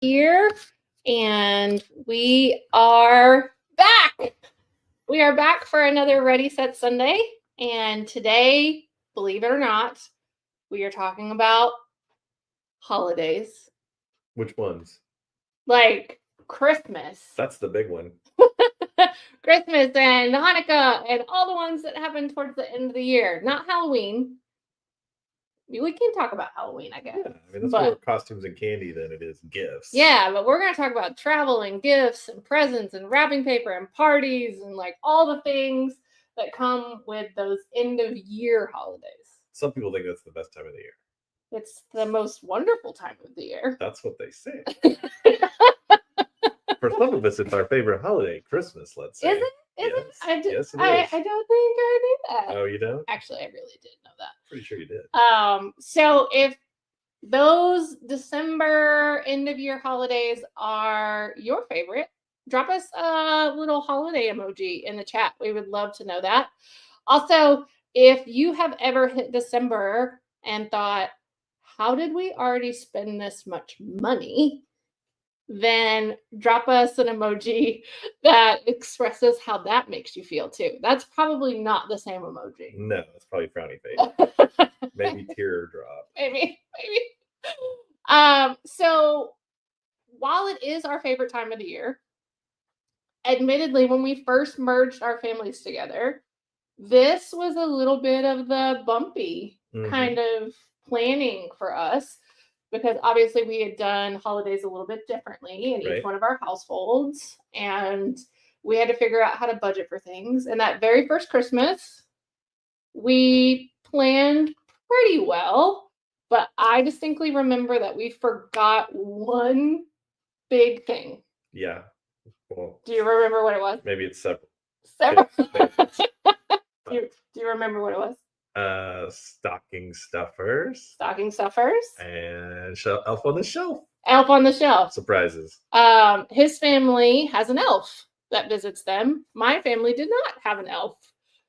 here, and we are back. We are back for another Ready Set Sunday, and today, believe it or not, we are talking about holidays Which ones? like Christmas. That's the big one. Christmas and Hanukkah and all the ones that happen towards the end of the year. Not Halloween. We can talk about Halloween, I guess. Yeah, I mean, that's more costumes and candy than it is gifts. Yeah, but we're going to talk about travel and gifts and presents and wrapping paper and parties and like all the things that come with those end of year holidays. Some people think that's the best time of the year. It's the most wonderful time of the year. That's what they say. For some of us, it's our favorite holiday, Christmas, let's say. Is it? Yes. Yes, it is. I don't think I knew that. Oh, you don't? Actually, I really did know that. Pretty sure you did. So if those December end of year holidays are your favorite, drop us a little holiday emoji in the chat. We would love to know that. Also, if you have ever hit December and thought, how did we already spend this much money? Then drop us an emoji that expresses how that makes you feel too. That's probably not the same emoji. No, it's probably frowny face. Maybe teardrop. Maybe. So while it is our favorite time of the year, admittedly, when we first merged our families together, this was a little bit of the bumpy kind of planning for us. Because obviously we had done holidays a little bit differently in each one of our households. And we had to figure out how to budget for things. And that very first Christmas, we planned pretty well. But I distinctly remember that we forgot one big thing. Yeah. Well, do you remember what it was? Maybe it's several. Do you remember what it was? Stocking stuffers. Stocking stuffers. And Elf on the Shelf. Elf on the Shelf. Surprises. His family has an elf that visits them. My family did not have an elf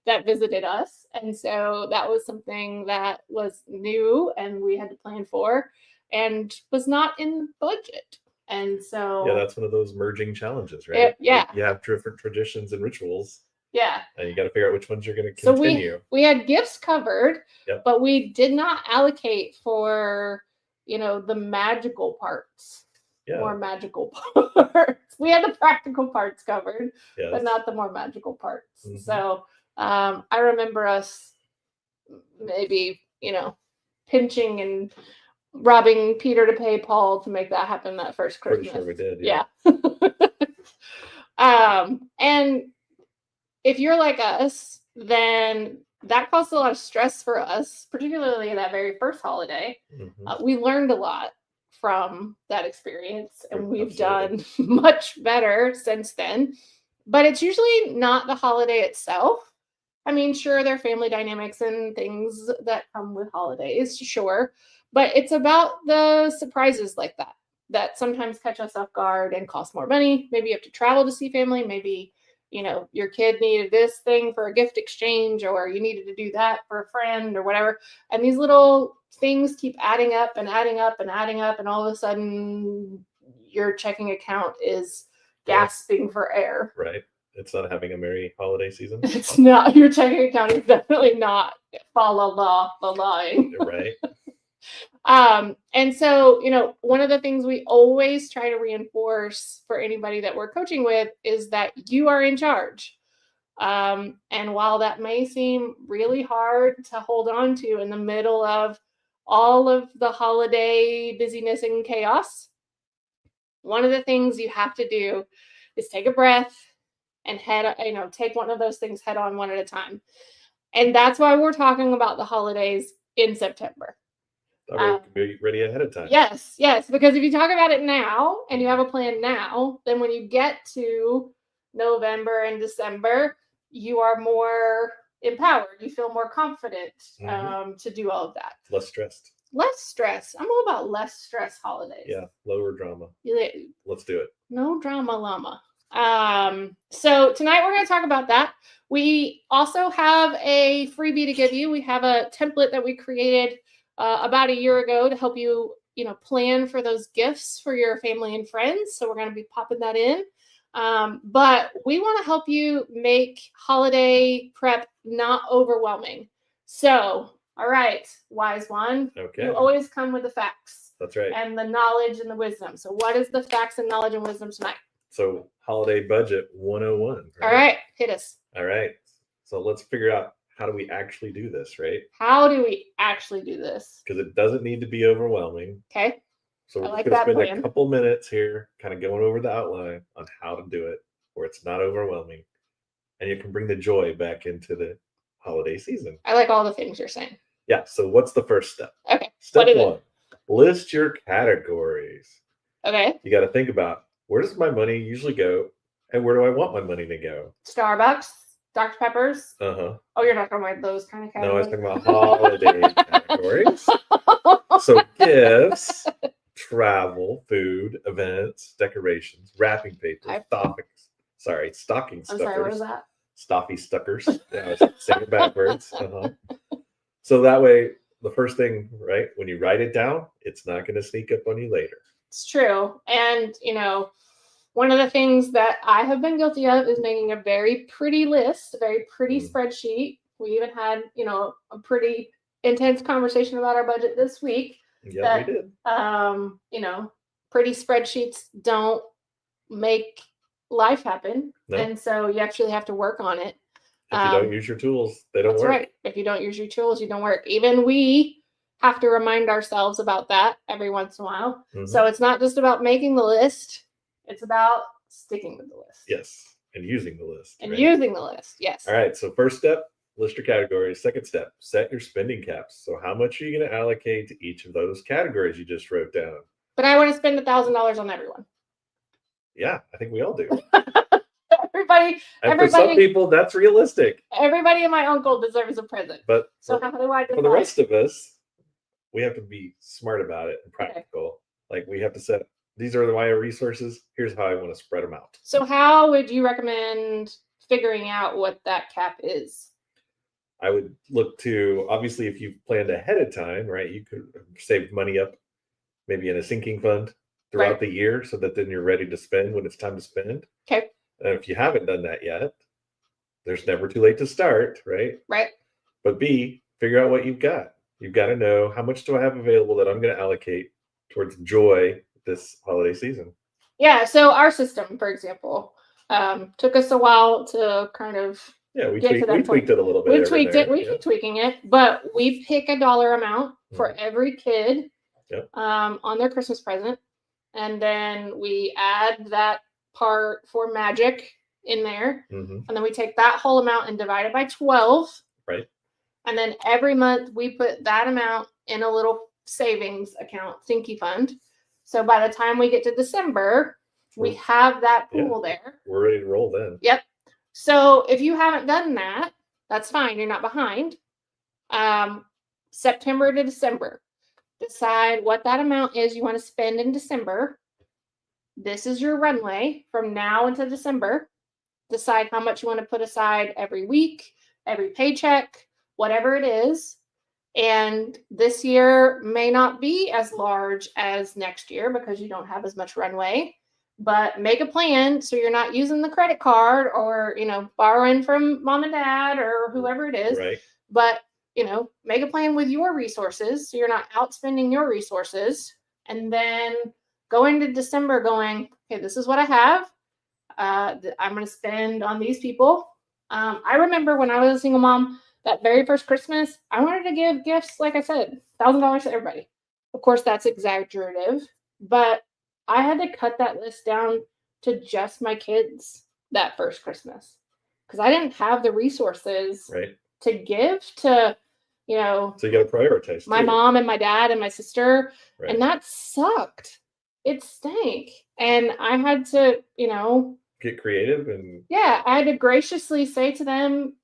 that visited us. And so that was something that was new and we had to plan for and was not in budget. And so... Yeah, that's one of those merging challenges, right? Yeah. You have different traditions and rituals. Yeah. And you got to figure out which ones you're going to continue. So we had gifts covered, but we did not allocate for, the magical parts. Yeah. More magical parts. We had the practical parts covered, but not the more magical parts. Mm-hmm. So I remember us maybe, pinching and robbing Peter to pay Paul to make that happen that first Christmas. Pretty sure we did. Yeah. And if you're like us, then that caused a lot of stress for us, particularly that very first holiday. Mm-hmm. We learned a lot from that experience, and we've done much better since then. But it's usually not the holiday itself. I mean, sure, there are family dynamics and things that come with holidays, sure. But it's about the surprises like that sometimes catch us off guard and cost more money. Maybe you have to travel to see family. Maybe your kid needed this thing for a gift exchange, or you needed to do that for a friend or whatever. And these little things keep adding up and adding up and adding up. And all of a sudden your checking account is gasping for air. Right. It's not having a merry holiday season. It's not. Your checking account is definitely not following. Right. And so, one of the things we always try to reinforce for anybody that we're coaching with is that you are in charge. And while that may seem really hard to hold on to in the middle of all of the holiday busyness and chaos, one of the things you have to do is take a breath and take one of those things head on one at a time. And that's why we're talking about the holidays in September. Be ready ahead of time. Yes, because if you talk about it now and you have a plan now, then when you get to November and December, you are more empowered. You feel more confident to do all of that. Less stressed. Less stress. I'm all about less stress holidays. Yeah, lower drama. Let's do it. No drama llama. So tonight we're going to talk about that. We also have a freebie to give you. We have a template that we created about a year ago to help you plan for those gifts for your family and friends. So we're going to be popping that in. But we want to help you make holiday prep not overwhelming. So, all right, wise one, Okay. you always come with the facts. That's right. And the knowledge and the wisdom. So what is the facts and knowledge and wisdom tonight? So holiday budget 101. All right, hit us. All right. So let's figure out, how do we actually do this, right? How do we actually do this? Because it doesn't need to be overwhelming. Okay. So we're I like going to that spend plan. a couple minutes here kind of going over the outline on how to do it where it's not overwhelming. And you can bring the joy back into the holiday season. I like all the things you're saying. Yeah. So what's the first step? Okay. Step what is one, list your categories. Okay. You got to think about, where does my money usually go and where do I want my money to go? Starbucks, Dr. Peppers. Uh-huh. Oh, you're not going to wear those kind of No, I was categories? talking about holiday categories. So gifts, travel, food, events, decorations, wrapping paper, stocking I'm sorry, what is stuffers, that? stuffy stuckers. Yeah, I was saying it backwards. Uh-huh. So that way, the first thing, right, when you write it down, it's not going to sneak up on you later. It's true. And, one of the things that I have been guilty of is making a very pretty list, a very pretty spreadsheet. We even had, a pretty intense conversation about our budget this week. Yeah, we did. Pretty spreadsheets don't make life happen. No. And so you actually have to work on it. If you don't use your tools, they don't That's work. right. If you don't use your tools, you don't work. Even we have to remind ourselves about that every once in a while. Mhm. So it's not just about making the list. It's about sticking with the list. Yes. And using the list. And right? using the list. Yes. All right. So first step, list your categories. Second step, set your spending caps. So how much are you going to allocate to each of those categories you just wrote down? But I want to spend $1,000 on everyone. Yeah, I think we all do. Everybody, And for some people, that's realistic. everybody and my uncle deserves a present. But So how do I for the rest of us, we have to be smart about it and practical. Like we have to set, these are my resources. Here's how I want to spread them out. So how would you recommend figuring out what that cap is? I would look to, obviously, if you've planned ahead of time, right, you could save money up maybe in a sinking fund throughout the year so that then you're ready to spend when it's time to spend. Okay. And if you haven't done that yet, there's never too late to start, right? Right. But B, figure out what you've got. You've got to know, how much do I have available that I'm going to allocate towards joy this holiday season? Yeah. So our system, for example, took us a while to kind of we get to that point. tweaked it a little bit. We tweaked it. We keep tweaking it, but we pick a dollar amount for every kid on their Christmas present, and then we add that part for magic in there, and then we take that whole amount and divide it by 12. Right. And then every month we put that amount in a little savings account, Stinky Fund. So by the time we get to December, we have that pool there. We're ready to roll then. Yep. So if you haven't done that, that's fine. You're not behind. September to December, decide what that amount is you want to spend in December. This is your runway from now until December. Decide how much you want to put aside every week, every paycheck, whatever it is. And this year may not be as large as next year because you don't have as much runway. But make a plan so you're not using the credit card or, borrowing from mom and dad or whoever it is. Right. But, make a plan with your resources so you're not outspending your resources. And then go into December going, okay, this is what I have. I'm going to spend on these people. I remember when I was a single mom, that very first Christmas, I wanted to give gifts, like I said, $1,000 to everybody. Of course, that's exaggerative, but I had to cut that list down to just my kids that first Christmas because I didn't have the resources to give to, So you got to prioritize my mom and my dad and my sister. Right. And that sucked. It stank. And I had to, get creative and I had to graciously say to them,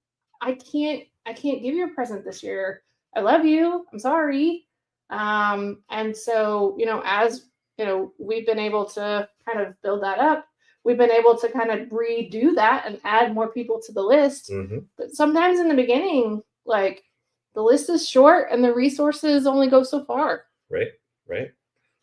I can't give you a present this year. I love you. I'm sorry. And so, as we've been able to kind of build that up. We've been able to kind of redo that and add more people to the list. But sometimes in the beginning, like the list is short and the resources only go so far. Right.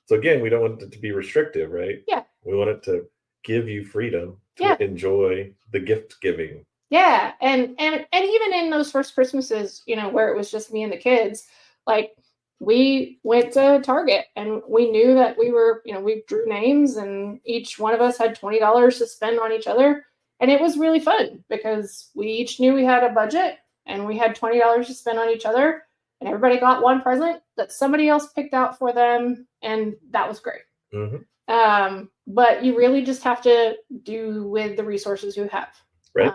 So again, we don't want it to be restrictive, right? Yeah. We want it to give you freedom to Yeah. enjoy the gift giving. Yeah, and even in those first Christmases, where it was just me and the kids, like we went to Target and we knew that we drew names and each one of us had $20 to spend on each other, and it was really fun because we each knew we had a budget and we had $20 to spend on each other, and everybody got one present that somebody else picked out for them, and that was great. Mm-hmm. But you really just have to do with the resources you have. Right.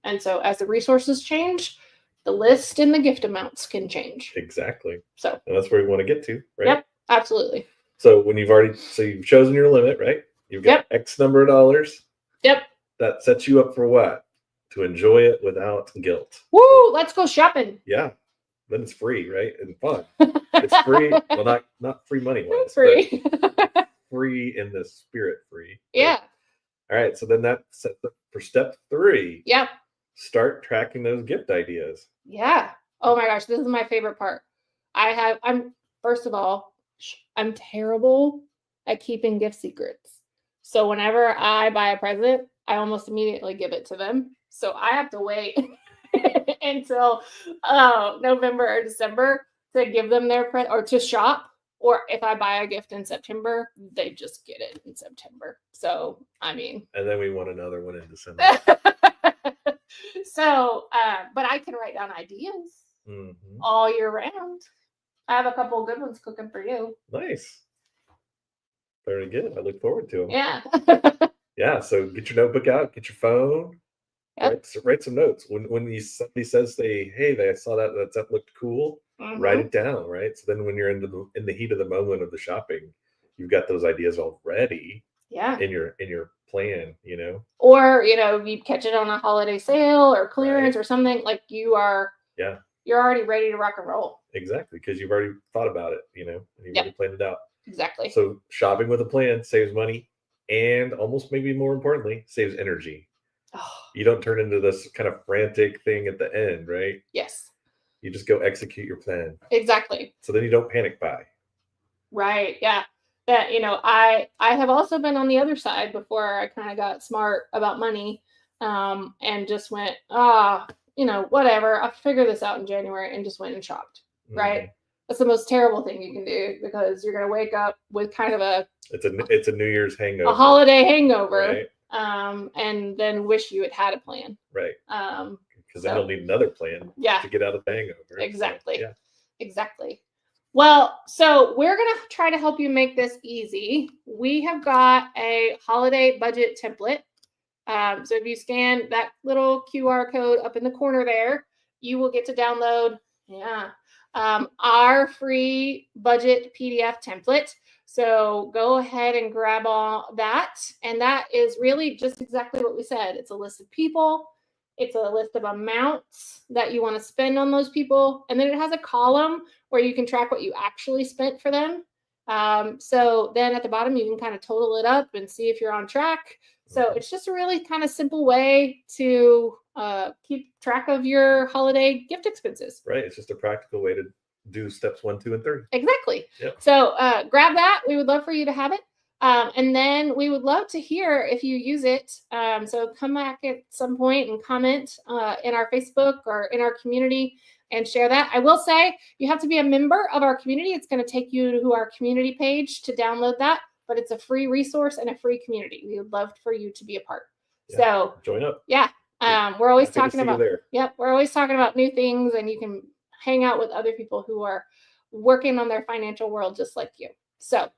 And so as the resources change, the list and the gift amounts can change. Exactly. So and that's where we want to get to, right? Yep, absolutely. So when you've chosen your limit, right? You've got X number of dollars. Yep. That sets you up for what? To enjoy it without guilt. Woo! Let's go shopping. Yeah. Then it's free, right? And fun. It's free. Well, not free money wise. Free. Free in the spirit free. Right? Yeah. All right. So then that sets up for step 3. Yep. Start tracking those gift ideas. Yeah. Oh my gosh, this is my favorite part. First of all, I'm terrible at keeping gift secrets. So whenever I buy a present, I almost immediately give it to them. So I have to wait until November or December to give them their present or to shop. Or if I buy a gift in September, they just get it in September. So, I mean. And then we want another one in December. So, but I can write down ideas all year round. I have a couple of good ones cooking for you. Nice. Very good. I look forward to them. Yeah. Yeah. So get your notebook out, get your phone, write some notes. When somebody says, hey, I saw that looked cool, write it down, right? So then when you're in the heat of the moment of the shopping, you've got those ideas already. Yeah. In your plan, Or, you catch it on a holiday sale or clearance or something, like you're already ready to rock and roll. Exactly, because you've already thought about it, and you've already planned it out. Exactly. So shopping with a plan saves money and almost maybe more importantly, saves energy. Oh. You don't turn into this kind of frantic thing at the end, right? Yes. You just go execute your plan. Exactly. So then you don't panic buy. Right. Yeah. That, I have also been on the other side before I kind of got smart about money, and just went, whatever, I'll figure this out in January, and just went and shopped. Right. That's the most terrible thing you can do because you're going to wake up with kind of it's a New Year's hangover, a holiday hangover, right? And then wish you had a plan. Right. Because then you'll need another plan to get out of the hangover. Exactly. So, yeah. Exactly. Well, so we're going to try to help you make this easy. We have got a holiday budget template. So if you scan that little QR code up in the corner there, you will get to download our free budget PDF template. So go ahead and grab all that. And that is really just exactly what we said. It's a list of people. It's a list of amounts that you want to spend on those people. And then it has a column where you can track what you actually spent for them. So then at the bottom, you can kind of total it up and see if you're on track. So it's just a really kind of simple way to keep track of your holiday gift expenses. Right. It's just a practical way to do steps 1, 2, and 3. Exactly. Yep. So grab that. We would love for you to have it. And then we would love to hear if you use it. So come back at some point and comment in our Facebook or in our community and share that. I will say you have to be a member of our community. It's going to take you to our community page to download that, but it's a free resource and a free community. We would love for you to be a part. Yeah. So join up. Yeah. We're always talking about, we're always talking about new things, and you can hang out with other people who are working on their financial world just like you. So,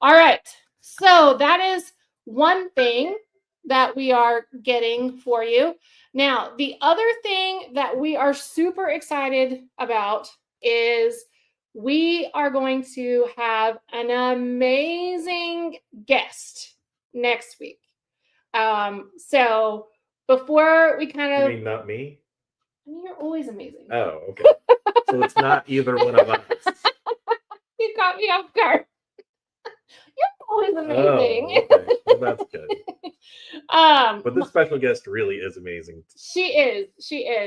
all right. So that is one thing that we are getting for you. Now, the other thing that we are super excited about is we are going to have an amazing guest next week. So before we kind of... You mean not me? I mean, you're always amazing. Oh, okay. So it's not either one of us. You caught me off guard. You're always amazing. Oh, okay. Well, that's good. But this special guest really is amazing. She is.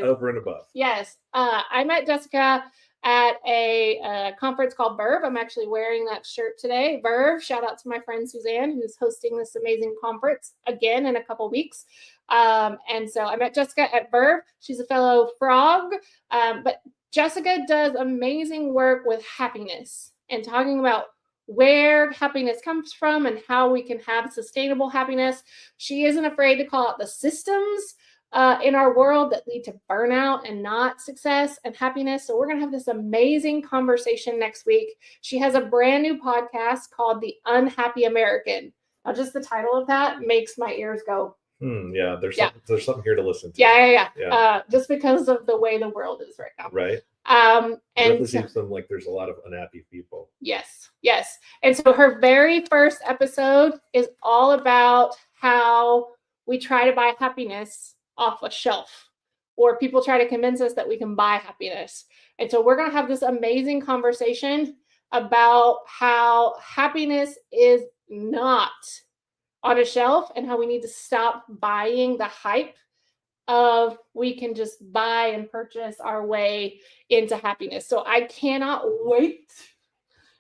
Over and above. Yes. I met Jessica at a conference called Verve. I'm actually wearing that shirt today. Verve, shout out to my friend Suzanne, who's hosting this amazing conference again in a couple weeks. And so I met Jessica at Verve. She's a fellow frog, but Jessica does amazing work with happiness and talking about where happiness comes from and how we can have sustainable happiness. She isn't afraid to call out the systems in our world that lead to burnout and not success and happiness. So we're going to have this amazing conversation next week. She has a brand new podcast called The Unhappy American. Now, just the title of that makes my ears go. Yeah, there's something here to listen to. Yeah. Just because of the way the world is right now. Right. And it seems like there's a lot of unhappy people. Yes. And so her very first episode is all about how we try to buy happiness off a shelf, or people try to convince us that we can buy happiness. And so we're going to have this amazing conversation about how happiness is not on a shelf and how we need to stop buying the hype of we can just buy and purchase our way into happiness. So I cannot wait,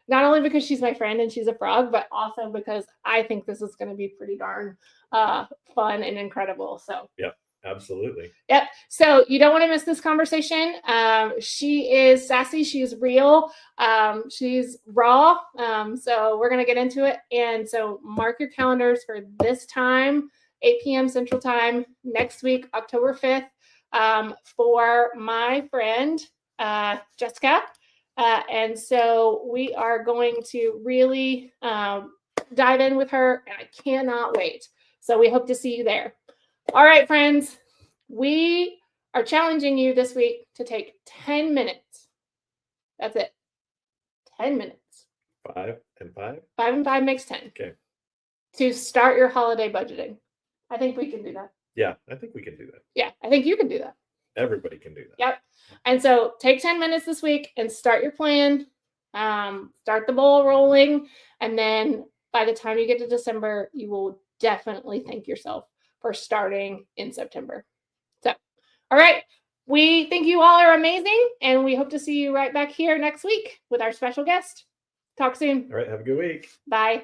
not only because she's my friend and she's a frog, but also because I think this is going to be pretty darn fun and incredible. So yeah, absolutely. Yep. So you don't want to miss this conversation. She is sassy. She's real. She's raw. So we're going to get into it. And so mark your calendars for this time, 8 p.m. Central Time next week, October 5th, for my friend, Jessica. And so we are going to really dive in with her, and I cannot wait. So we hope to see you there. All right, friends, we are challenging you this week to take 10 minutes. That's it. 10 minutes. 5 and 5? 5 and 5 makes 10. Okay. To start your holiday budgeting. I think we can do that. Yeah, I think we can do that. Yeah, I think you can do that. Everybody can do that. Yep. And so take 10 minutes this week and start your plan. Start the ball rolling. And then by the time you get to December, you will definitely thank yourself for starting in September. So, all right. We think you all are amazing, and we hope to see you right back here next week with our special guest. Talk soon. All right. Have a good week. Bye.